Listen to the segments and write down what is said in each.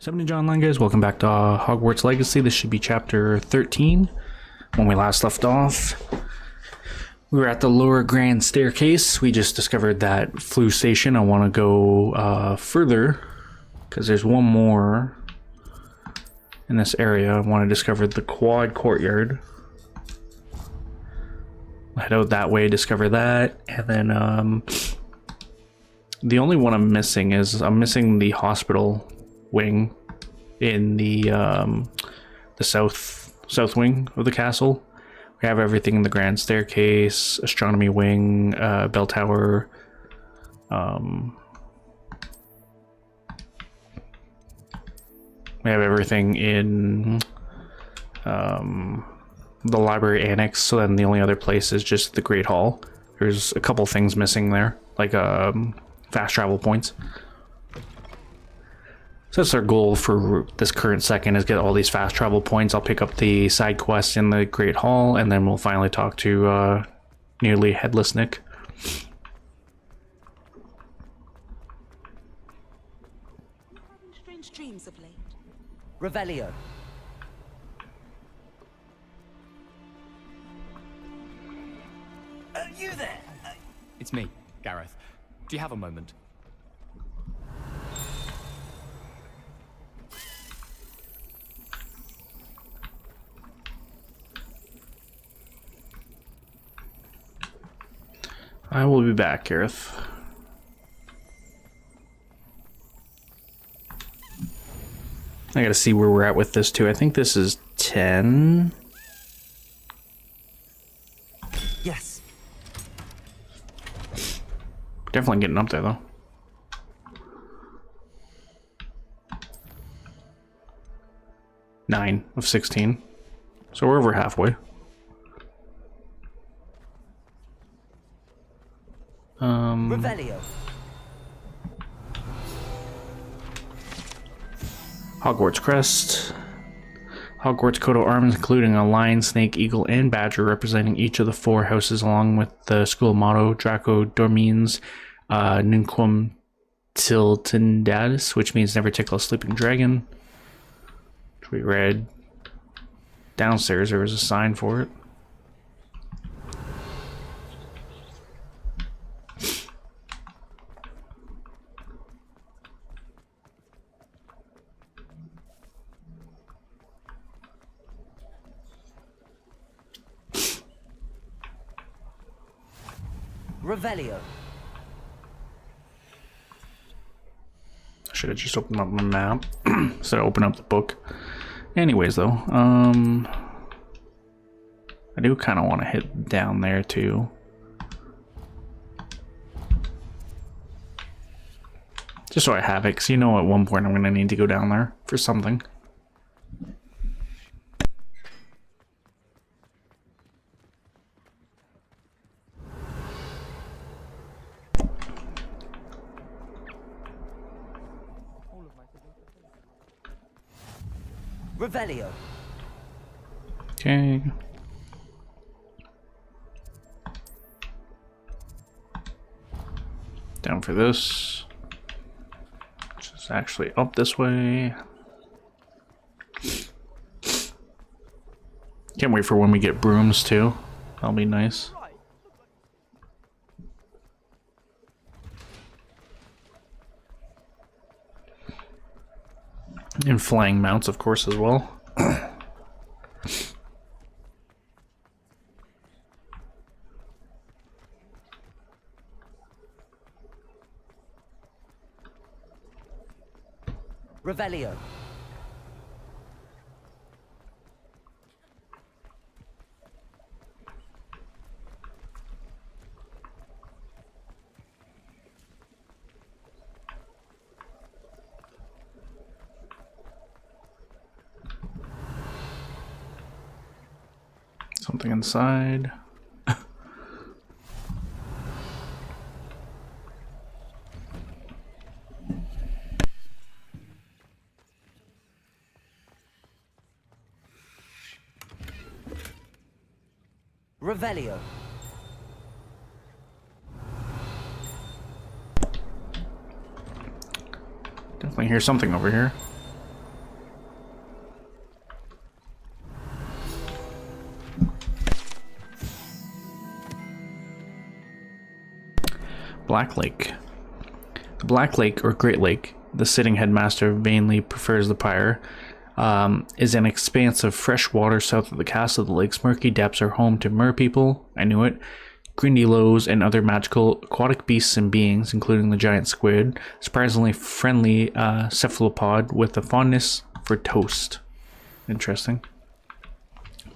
Ninja Online, guys, welcome back to Hogwarts Legacy. This should be chapter 13. When we last left off, we were at the lower grand staircase. We just discovered that flu station. I want to go further because there's one more in this area. I want to discover the quad courtyard. Head out that way, discover that, and then the only one I'm missing is the hospital wing in the south wing of the castle. We have everything in the grand staircase, astronomy wing, bell tower, we have everything in the library annex. So then the only other place is just the Great Hall. There's a couple things missing there, like fast travel points. So that's our goal for this current second, is get all these fast travel points. I'll pick up the side quests in the Great Hall, and then we'll finally talk to nearly Headless Nick. Having strange dreams of late. Revelio. You there? It's me, Gareth. Do you have a moment? I will be back, Gareth. I gotta see where we're at with this too. I think this is 10. Yes. Definitely getting up there though. 9 of 16. So we're over halfway. Revelio. Hogwarts Crest. Hogwarts coat of arms, including a lion, snake, eagle, and badger, representing each of the 4 houses, along with the school motto, Draco Dormines Nunquam Tiltendadis, which means never tickle a sleeping dragon. Which we read. Downstairs there was a sign for it. Revelio. I should have just opened up my map instead of open up the book. Anyways, though, I do kind of want to hit down there too. Just so I have it, because you know at one point I'm going to need to go down there for something. Revelio. Okay. Down for this. Which is actually up this way. Can't wait for when we get brooms too. That'll be nice. And flying mounts, of course, as well. Revelio. Something inside. Revelio. Definitely hear something over here. Black Lake. The Black Lake, or Great Lake, the sitting headmaster vainly prefers the prior, is an expanse of fresh water south of the castle. The lake's murky depths are home to merpeople, I knew it, grindylows, and other magical aquatic beasts and beings, including the giant squid, surprisingly friendly cephalopod with a fondness for toast. Interesting.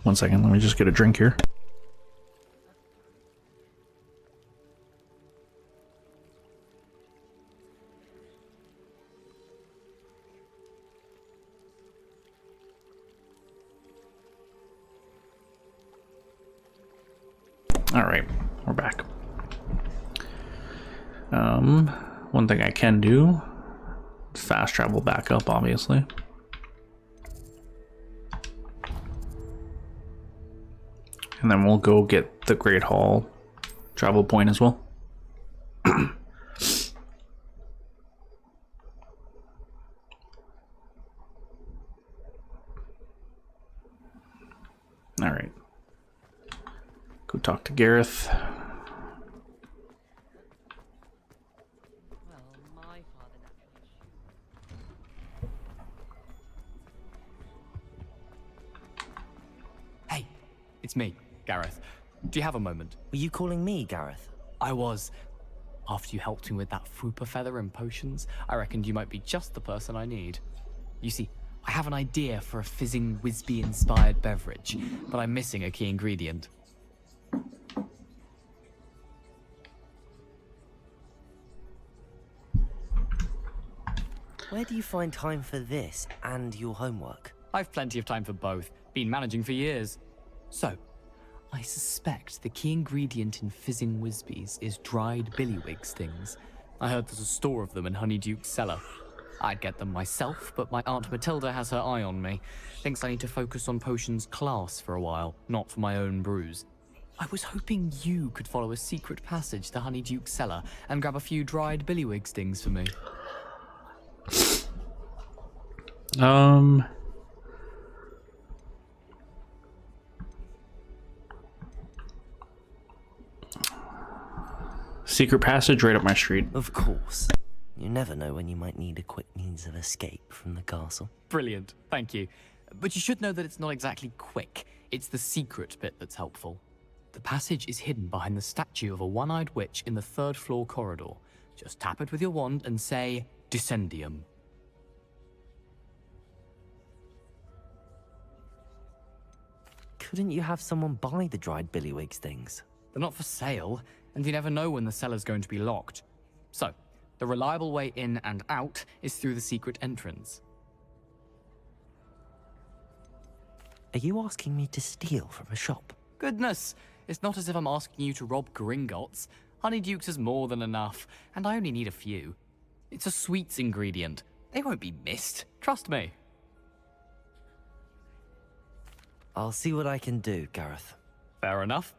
1 second, let me just get a drink here. Alright, we're back. One thing I can do, fast travel back up, obviously. And then we'll go get the Great Hall travel point as well. Alright. Go talk to Gareth. Hey, it's me, Gareth. Do you have a moment? Were you calling me, Gareth? I was. After you helped me with that Fupa feather and potions, I reckoned you might be just the person I need. You see, I have an idea for a fizzing Wisby-inspired beverage, but I'm missing a key ingredient. Where do you find time for this and your homework? I've plenty of time for both. Been managing for years. So, I suspect the key ingredient in fizzing Wisbies is dried billywig stings. I heard there's a store of them in Honeyduke's cellar. I'd get them myself, but my Aunt Matilda has her eye on me. Thinks I need to focus on potions class for a while, not for my own brews. I was hoping you could follow a secret passage to Honeyduke's cellar and grab a few dried billywig stings for me. Secret passage right up my street. Of course. You never know when you might need a quick means of escape from the castle. Brilliant, thank you. But you should know that it's not exactly quick. It's the secret bit that's helpful. The passage is hidden behind the statue of a one-eyed witch in the third floor corridor. Just tap it with your wand and say, Descendium. Couldn't you have someone buy the dried billywig things? They're not for sale, and you never know when the cellar's going to be locked. So, the reliable way in and out is through the secret entrance. Are you asking me to steal from a shop? Goodness, it's not as if I'm asking you to rob Gringotts. Honeyduke's is more than enough, and I only need a few. It's a sweets ingredient. They won't be missed, trust me. I'll see what I can do, Gareth. Fair enough.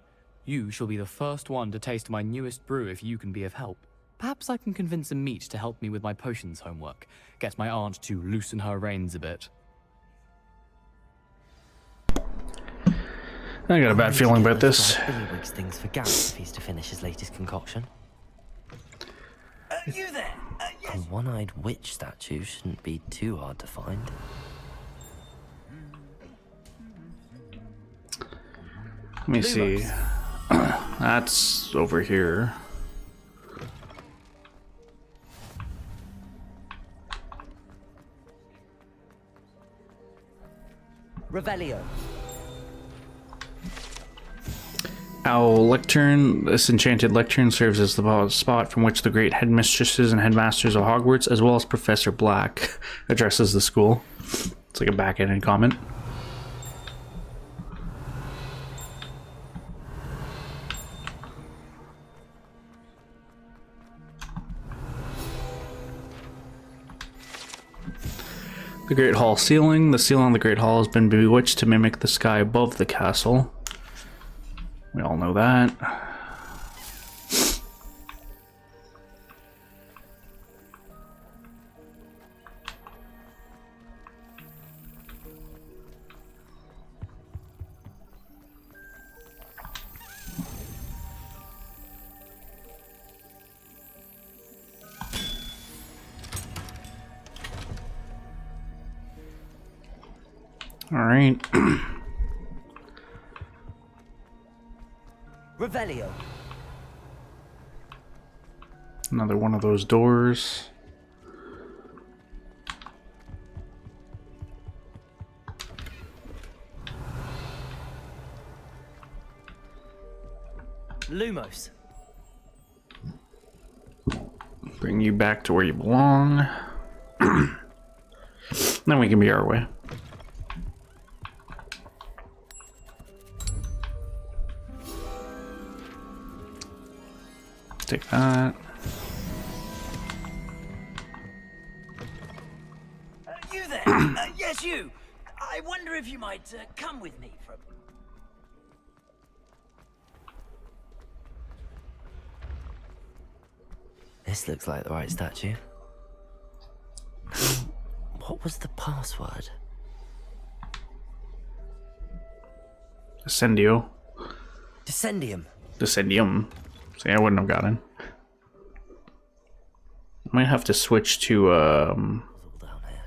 You shall be the first one to taste my newest brew if you can be of help. Perhaps I can convince a meat to help me with my potions homework. Get my aunt to loosen her reins a bit. I got a bad feeling about this. Billywig's things for Gareth if he's to finish his latest concoction. You there? Yes. A one-eyed witch statue shouldn't be too hard to find. Let me see. That's over here. Revelio. Owl Lectern. This enchanted lectern serves as the spot from which the great headmistresses and headmasters of Hogwarts, as well as Professor Black, addresses the school. It's like a backhanded comment. The Great Hall ceiling. The ceiling of the Great Hall has been bewitched to mimic the sky above the castle. We all know that. All right. Revelio. Another one of those doors. Lumos. Bring you back to where you belong. Then we can be our way. Take that. You there? Yes, you. I wonder if you might come with me for a... This looks like the right statue. What was the password? Ascendio. Descendium. Descendium. See, I wouldn't have gotten. Might have to switch to It's all down here.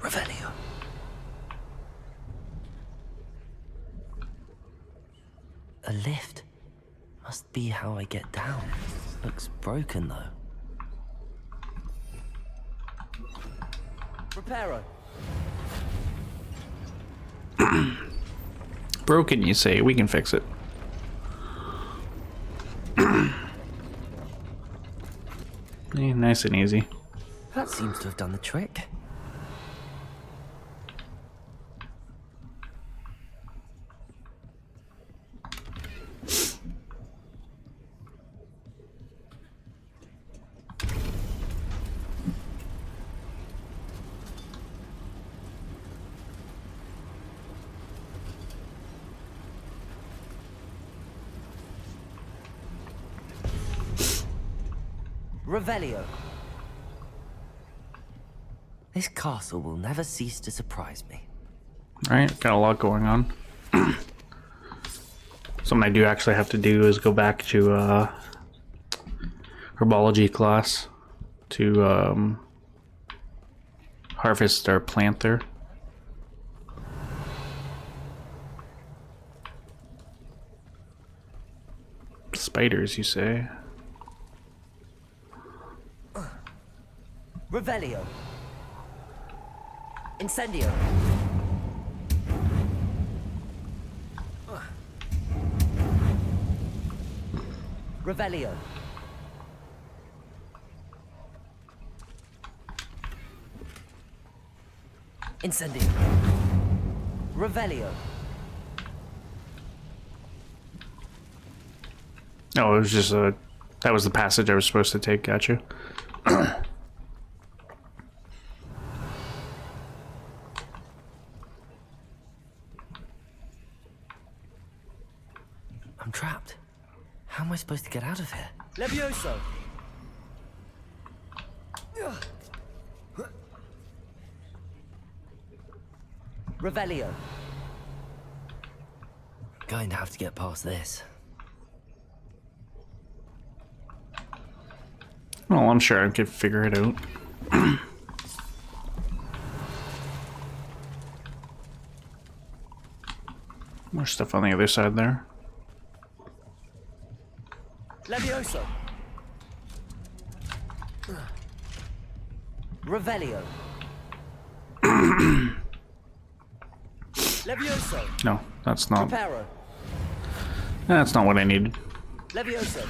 Revelio. A lift. Must be how I get down. Looks broken though. Reparo. broken, you say. We can fix it. Nice and easy. That seems to have done the trick. Revelio. This castle will never cease to surprise me. Alright, got a lot going on. Something I do actually have to do is go back to herbology class to harvest our plant there. Spiders, you say? Revelio. Incendio. Revelio. Incendio. Revelio. Oh, it was just a... That was the passage I was supposed to take, gotcha. I'm trapped. How am I supposed to get out of here? Levioso. Revelio. Going to have to get past this. Well, I'm sure I could figure it out. More stuff on the other side there. Levioso. Revelio. Levioso. No, that's not... Reparo. That's not what I needed. Levioso.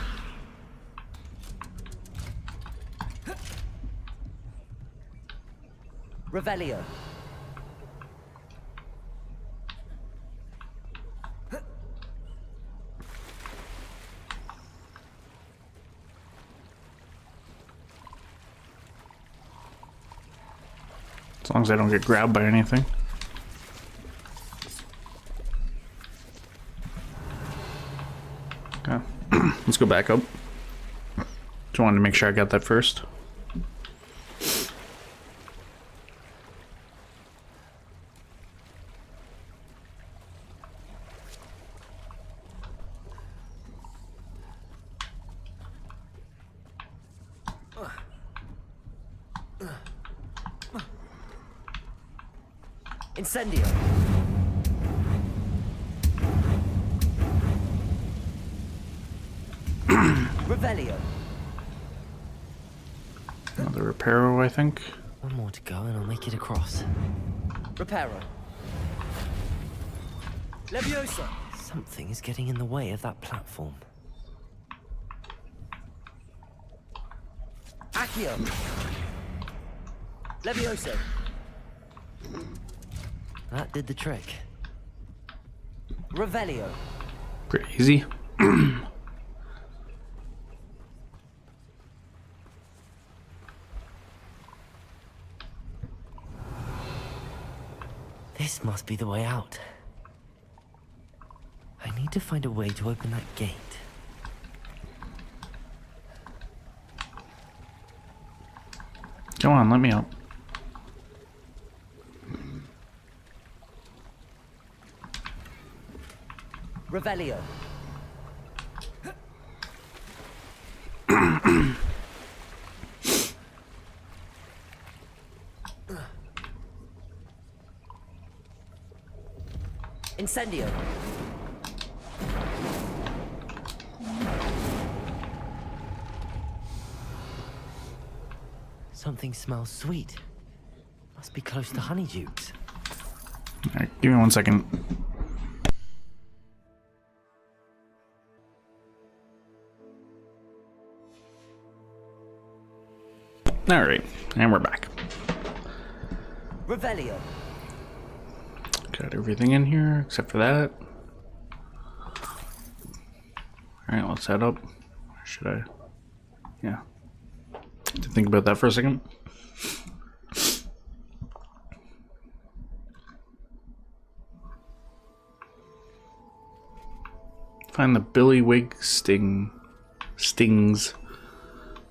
Revelio. As long as I don't get grabbed by anything. Okay. Let's go back up. Just wanted to make sure I got that first. Incendio. Revelio. Another Reparo, I think. One more to go and I'll make it across. Reparo. Levioso. Something is getting in the way of that platform. Accio. Levioso. That did the trick. Revelio. Pretty easy. This must be the way out. I need to find a way to open that gate. Come on, let me out. Revelio. Incendio. Something smells sweet. Must be close to Honeydukes. Alright, give me 1 second. Alright, and we're back. Revelio. Got everything in here except for that. Alright, let's head up. Should I? Yeah. To think about that for a second. Find the Billywig stings.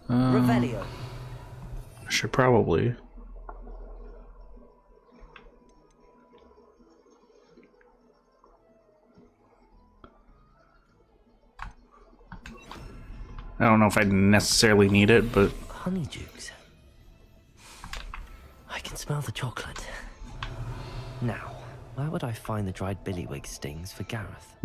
Revelio. I should probably. I don't know if I necessarily need it, but Honeydukes. I can smell the chocolate. Now, where would I find the dried billywig stings for Gareth?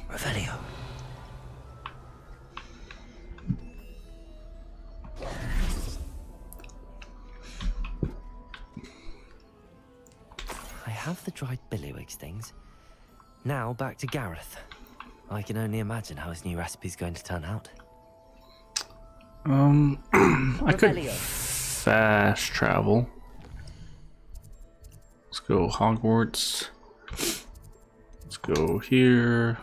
Revelio. I have the dried billywig stings. Now back to Gareth. I can only imagine how his new recipe's going to turn out. I could Revelio. fast travel. Let's go Hogwarts. Let's go here.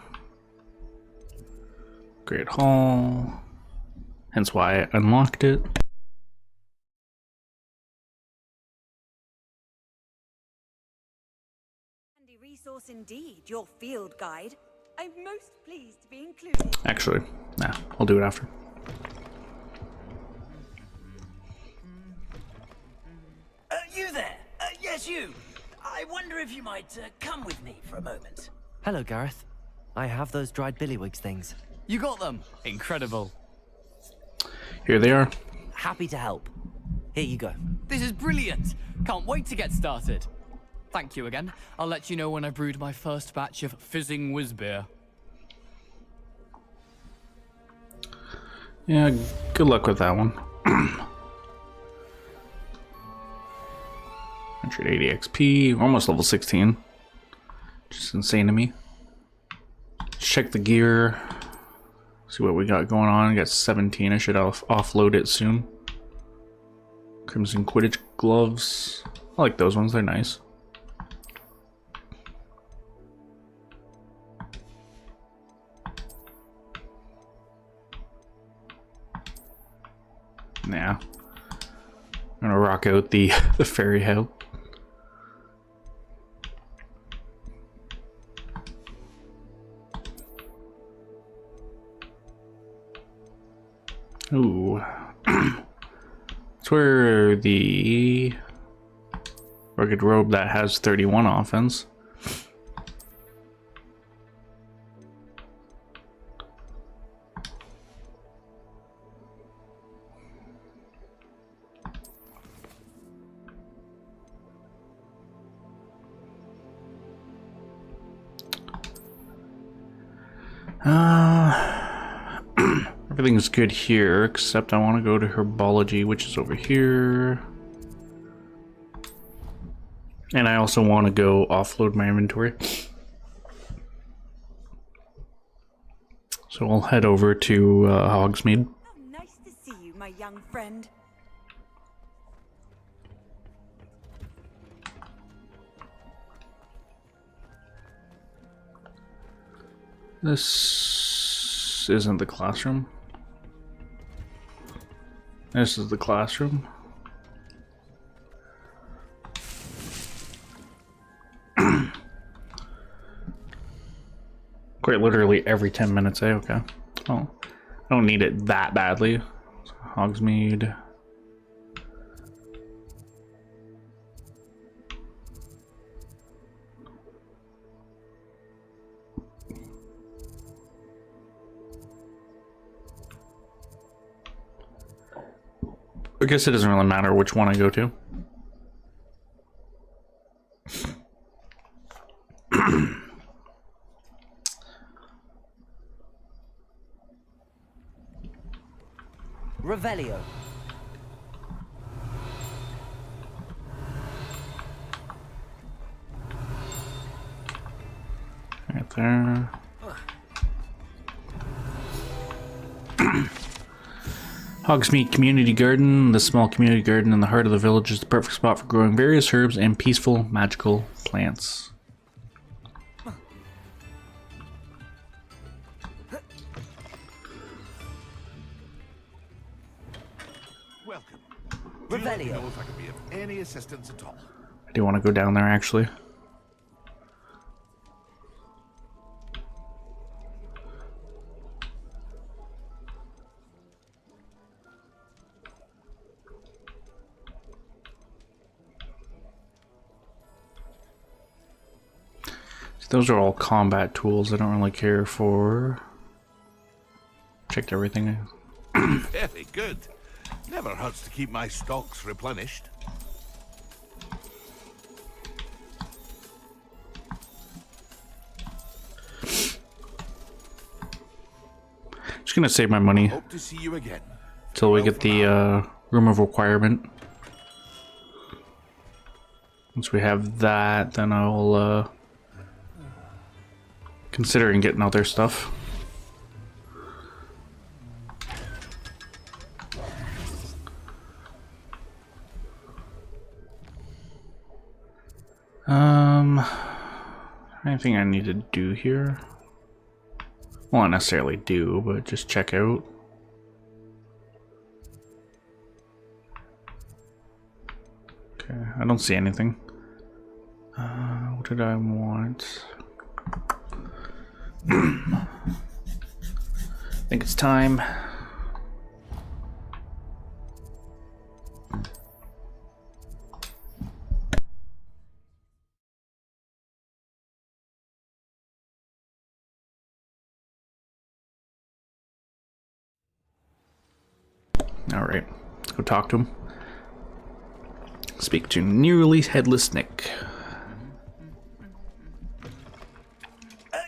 Great Hall. Hence why I unlocked it. Handy resource indeed, your field guide. I'm most pleased to be included. Actually, nah, I'll do it after. You there? Yes, you. I wonder if you might come with me for a moment. Hello, Gareth. I have those dried billywig things. You got them. Incredible. Here they are. Happy to help. Here you go. This is brilliant. Can't wait to get started. Thank you again. I'll let you know when I brewed my first batch of fizzing whizbeer. Yeah, good luck with that one. 180 XP, almost level 16. Just insane to me. Check the gear. See what we got going on. I got 17. I should offload it soon. Crimson Quidditch gloves. I like those ones. They're nice. Nah. I'm gonna rock out the fairy hat. Ooh. It's where the rugged robe that has 31 offense. Everything's good here, except I want to go to herbology, which is over here. And I also want to go offload my inventory. So I'll head over to Hogsmeade. How nice to see you, my young friend. This isn't the classroom. This is the classroom. Quite literally every 10 minutes, eh? Okay. Oh, I don't need it that badly. Hogsmeade. I guess it doesn't really matter which one I go to. Revelio. Right there. Hogsmeade Community Garden. The small community garden in the heart of the village is the perfect spot for growing various herbs and peaceful magical plants. Welcome. Revelio. Do let me know if I can be of any assistance at all. I do want to go down there actually. Those are all combat tools. I don't really care for. Checked everything. Very good. Never hurts to keep my stocks replenished. Just gonna save my money Hope to see you again. till we Farewell get for the now. room of requirement. Once we have that, then I'll considering getting other stuff. Anything I need to do here? Well, not necessarily do, but just check out. Okay, I don't see anything. What did I want? I think it's time. All right, let's go talk to him. Speak to nearly headless Nick.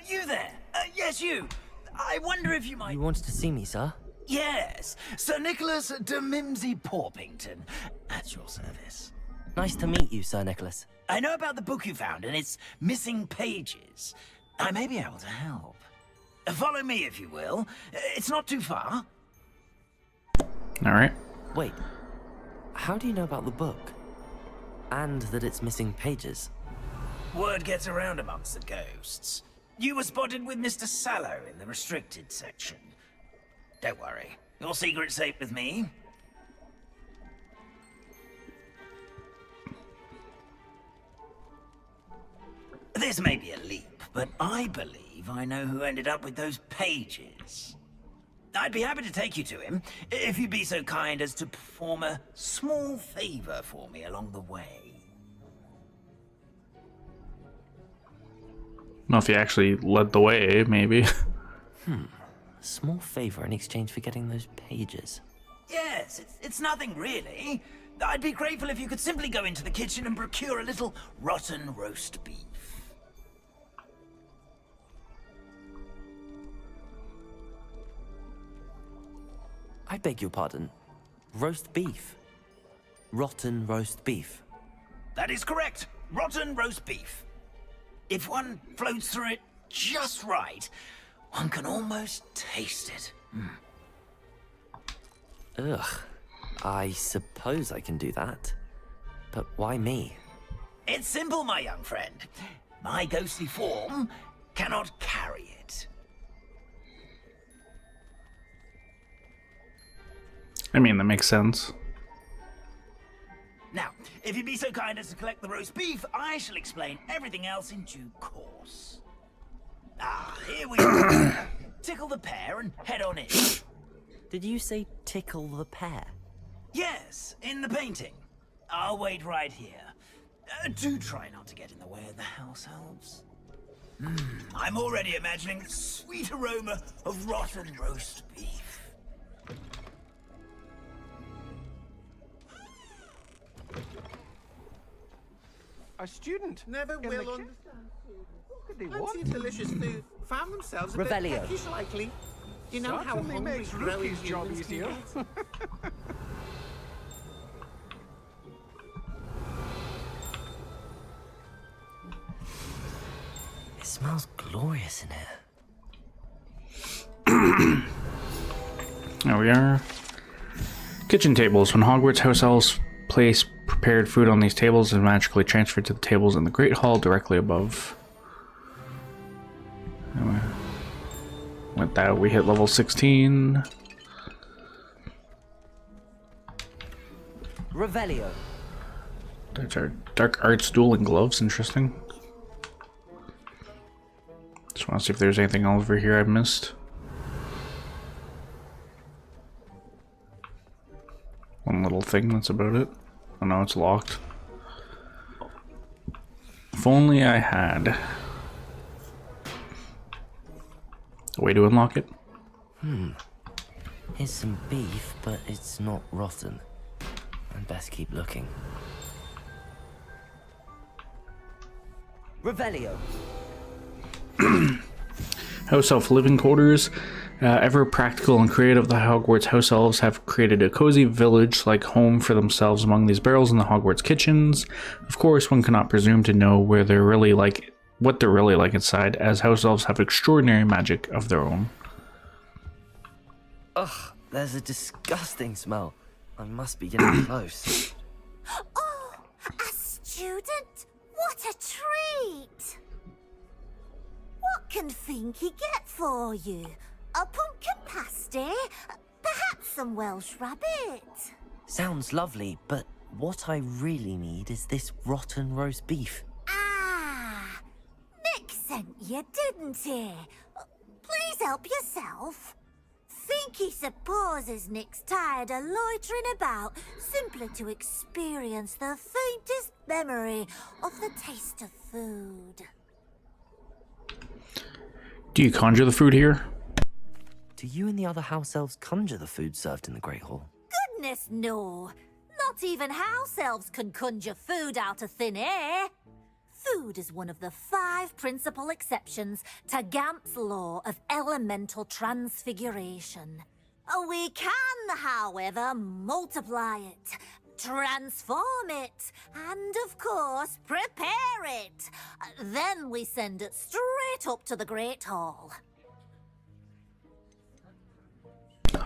You there? Yes, you. I wonder if you might... You wanted to see me, sir? Yes, Sir Nicholas de Mimsy Porpington, at your service. Nice to meet you, Sir Nicholas. I know about the book you found and its missing pages. I may be able to help. Follow me, if you will. It's not too far. All right. Wait, how do you know about the book? And that it's missing pages? Word gets around amongst the ghosts. You were spotted with Mr. Sallow in the restricted section. Don't worry, your secret's safe with me. This may be a leap, but I believe I know who ended up with those pages. I'd be happy to take you to him, if you'd be so kind as to perform a small favor for me along the way. Well, if you actually led the way, maybe. A small favor in exchange for getting those pages. Yes, it's nothing really. I'd be grateful if you could simply go into the kitchen and procure a little rotten roast beef. I beg your pardon. Roast beef. Rotten roast beef. That is correct. Rotten roast beef. If one floats through it just right, one can almost taste it. Ugh. I suppose I can do that. But why me? It's simple, my young friend. My ghostly form cannot carry it. I mean, that makes sense. Now, if you'd be so kind as to collect the roast beef, I shall explain everything else in due course. Ah, here we are. Tickle the pear and head on in. Did you say tickle the pear? Yes, in the painting. I'll wait right here. Do try not to get in the way of the house elves. I'm already imagining the sweet aroma of rotten roast beef. A student Never in will the understand. What could they Plenty want? of delicious food. Found themselves a Revelio. bit peckish lately. You know how Certainly hungry makes growing Rookie's job humans can easier. get? It smells glorious in here. There we are. Kitchen tables. When Hogwarts house elves place prepared food on these tables is magically transferred to the tables in the Great Hall directly above. Anyway, with that, we hit level 16. Revelio. There's our dark arts dueling gloves. Interesting. Just want to see if there's anything over here I missed. One little thing, that's about it. Oh no, it's locked. If only I had a way to unlock it. Here's some beef, but it's not rotten. I'd best keep looking. Revelio. House elf living quarters. Ever practical and creative, the Hogwarts house elves have created a cozy village-like home for themselves among these barrels in the Hogwarts kitchens. Of course, one cannot presume to know what they're really like inside, as house elves have extraordinary magic of their own. Ugh, there's a disgusting smell. I must be getting close. Oh, a student? What a treat! What can Finky get for you? A pumpkin pasty? Perhaps some Welsh rabbit? Sounds lovely, but what I really need is this rotten roast beef. Ah, Nick sent you, didn't he? Please help yourself. Finky supposes Nick's tired of loitering about simply to experience the faintest memory of the taste of food. Do you conjure the food here? Do you and the other house elves conjure the food served in the Great Hall? Goodness, no. Not even house elves can conjure food out of thin air. Food is one of the 5 principal exceptions to Gamp's law of elemental transfiguration. We can, however, multiply it, transform it, and, of course, prepare it. Then we send it straight up to the Great Hall.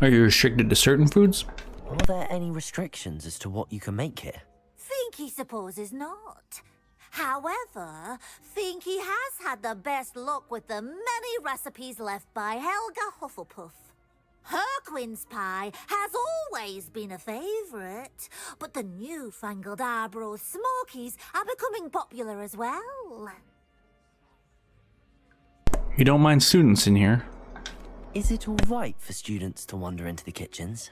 Are you restricted to certain foods? Are there any restrictions as to what you can make here? Finky supposes not. However, Finky has had the best luck with the many recipes left by Helga Hufflepuff. Her quince pie has always been a favourite, but the newfangled Arbroath Smokies are becoming popular as well. You don't mind students in here? Is it all right for students to wander into the kitchens?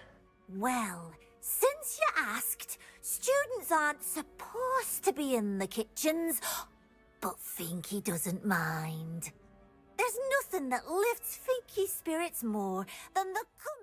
Well, since you asked, students aren't supposed to be in the kitchens, but Finky doesn't mind. There's nothing that lifts Finky's spirits more than the company